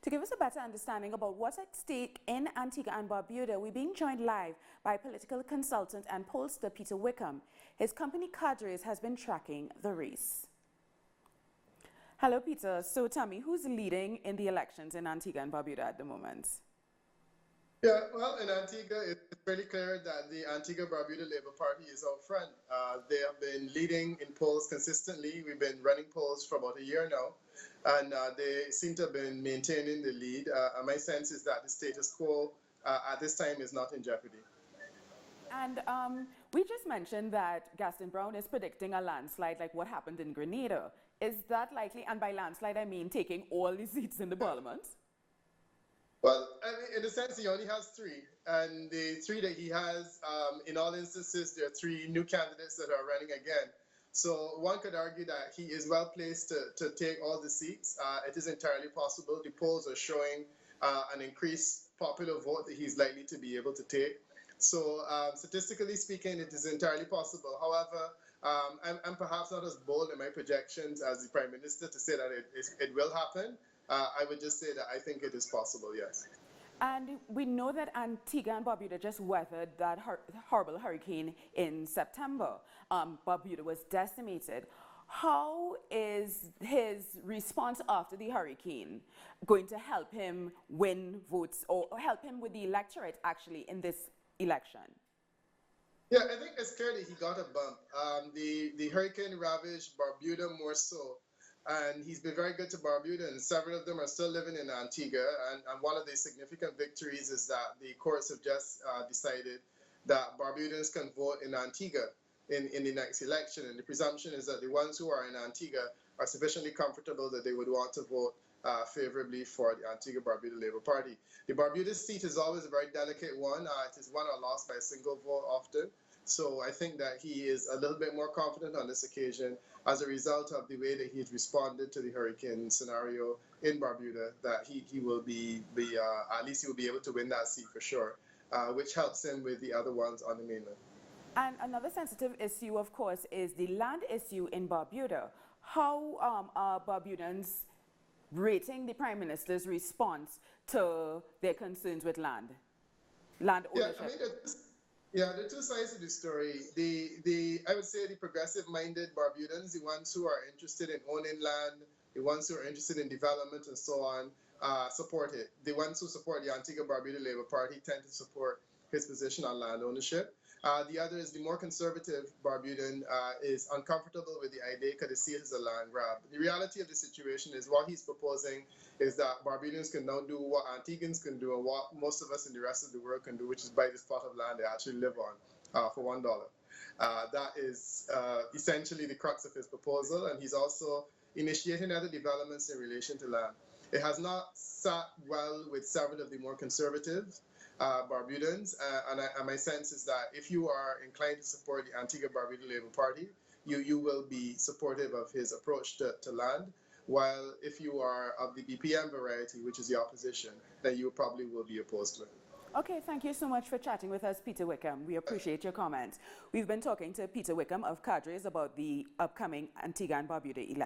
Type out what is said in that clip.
To give us a better understanding about what's at stake in Antigua and Barbuda, we're being joined live by political consultant and pollster Peter Wickham. His company CADRES has been tracking the race. Hello, Peter. So tell me, who's leading in the elections in Antigua and Barbuda at the moment? Yeah, well, in Antigua, it's pretty clear that the Antigua-Barbuda Labour Party is out front. They have been leading in polls consistently. We've been running polls for about a year now, and they seem to have been maintaining the lead. And my sense is that the status quo at this time is not in jeopardy. And we just mentioned that Gaston Brown is predicting a landslide like what happened in Grenada. Is that likely? And by landslide, I mean taking all the seats in the parliament? Well, I mean, in a sense, he only has three. And the three that he has, in all instances, there are three new candidates that are running again. So one could argue that he is well placed to take all the seats. It is entirely possible. The polls are showing an increased popular vote that he's likely to be able to take. So statistically speaking, it is entirely possible. However, I'm perhaps not as bold in my projections as the Prime Minister to say that it will happen. I would just say that I think it is possible, yes. And we know that Antigua and Barbuda just weathered that horrible hurricane in September. Barbuda was decimated. How is his response after the hurricane going to help him win votes or help him with the electorate actually in this election? Yeah, I think it's clear that he got a bump. The hurricane ravaged Barbuda more so. And he's been very good to Barbuda, and several of them are still living in Antigua. And one of the significant victories is that the courts have just decided that Barbudans can vote in Antigua in the next election. And the presumption is that the ones who are in Antigua are sufficiently comfortable that they would want to vote favorably for the Antigua-Barbuda Labour Party. The Barbuda seat is always a very delicate one. It is won or lost by a single vote often. So I think that he is a little bit more confident on this occasion as a result of the way that he's responded to the hurricane scenario in Barbuda, that he will be at least he will be able to win that seat for sure, which helps him with the other ones on the mainland. And another sensitive issue, of course, is the land issue in Barbuda. How are Barbudans rating the Prime Minister's response to their concerns with land ownership? Yeah, I mean, there are two sides to the story. I would say the progressive-minded Barbudans, the ones who are interested in owning land, the ones who are interested in development and so on, support it. The ones who support the Antigua-Barbuda Labour Party tend to support his position on land ownership. The other is the more conservative Barbudan is uncomfortable with the idea because they see it as a land grab. The reality of the situation is what he's proposing is that Barbudans can now do what Antiguans can do and what most of us in the rest of the world can do, which is buy this plot of land they actually live on for $1. That is essentially the crux of his proposal, and he's also initiating other developments in relation to land. It has not sat well with several of the more conservative Barbudans, and my sense is that if you are inclined to support the Antigua-Barbuda Labour Party, you will be supportive of his approach to land, while if you are of the BPM variety, which is the opposition, then you probably will be opposed to it. Okay, thank you so much for chatting with us, Peter Wickham. We appreciate your comments. We've been talking to Peter Wickham of CADRES about the upcoming Antigua and Barbuda election.